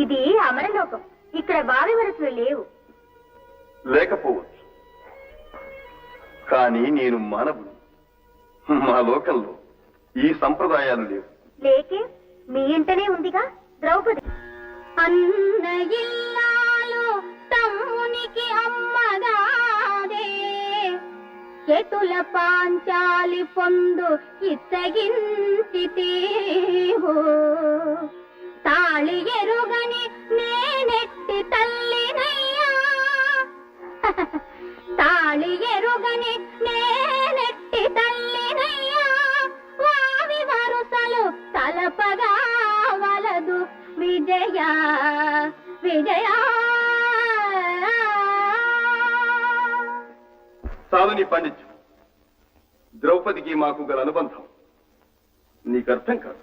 ఇది అమరలోకం. ఇక్కడ వావి వరసలు లేవు. లేకపోవచ్చు, కానీ నేను మానవుడు. మా లోకంలో ఈ సంప్రదాయాలు లేవు. లేకే మీ ఇంటనే ఉందిగా ద్రౌపది. అన్న ఇల్లాలు తమ్మునికి అమ్మగాదే, ఎటుల పాంచాలి పొందు ఇచ్చగించితేవో, తాళి ఎరుగని నేనెట్టి తల్లినయ్యా, తాళి ఎరుగని నేనెట్టి తల్లినయ్యా, వావి వరుసలు తలపగా వలదు విజయ విజయ. చాలని పండించు. ద్రౌపదికి మాకు గల అనుబంధం నీకు అర్థం కాదు.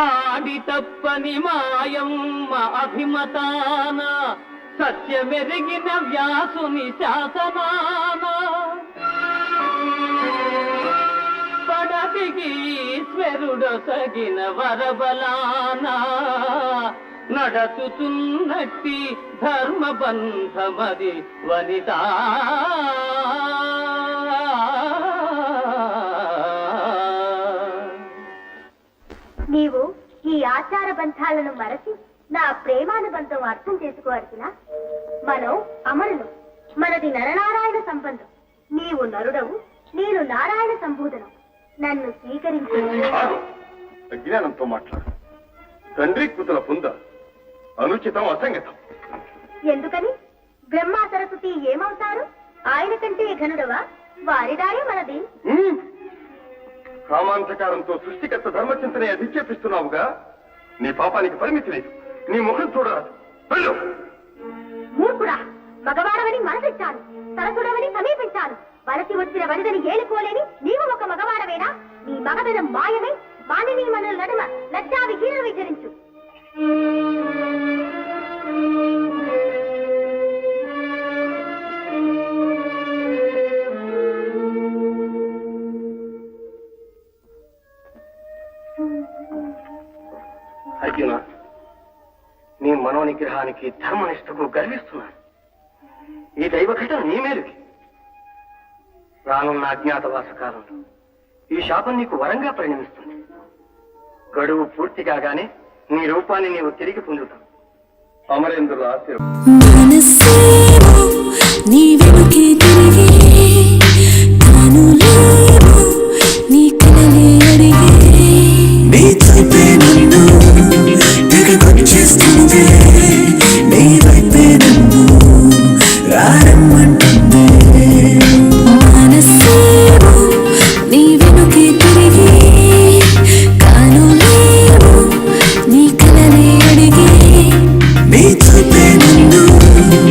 ఆడి తప్పని మాయమ్మ అభిమతాన, సత్యమెరిగిన వ్యాసుని శాసనాన, పడతికి ఈశ్వరుడొసగిన వరబలాన, నడచుతున్నట్టి ధర్మబంధమది వనిత. నీవు ఈ ఆచార బంధాలను మరచి నా ప్రేమానుబంధం అర్థం చేసుకోవాల్సిన. మనం అమరులు, మనది నరనారాయణ సంబంధం. నీవు నరుడవు, నేను నారాయణ సంబోధనం. నన్ను స్వీకరించు. అజ్ఞానంతో మాట్లాడు. తండ్రి కూతుల పొంద అనుచితం, అసంగతం. ఎందుకని? బ్రహ్మ సరస్వతి ఏమవుతారు? ఆయన కంటే ఘనుడవా? వారిదారే మనది. కామాంధకారంతో సృష్టికర్త ధర్మచింతనే అధిక్షేపిస్తున్నావుగా. నీ పాపానికి పరిమితి లేదు. నీ ముఖం చూడరాదు. వెళ్ళు. మూర్ఖుడా, మగవాడవని మనసిచ్చాను, సరసుడవని సమీపించాను. వలసి వచ్చిన వనిదని ఏలుకోలేని నీవు ఒక మగవాడవేనా? నీ మగదనం మాయమే. మానిని మన నడుమ లజ్జా విహీన విచరించు. అర్జున, నీ మనోనిగ్రహానికి ధర్మనిష్టకు గర్విస్తున్నాను. ఈ దైవ ఘటన నీ మేలుకి. రానున్న అజ్ఞాతవాస కాలంలో ఈ శాపం నీకు వరంగా పరిణమిస్తుంది. గడువు పూర్తి కాగానే నీ రూపాన్ని నీవు తిరిగి పొందుతావు. అమరేంద్రుల ఆశీర్వాదం. నీ వైపే నన్ను రారమ్మ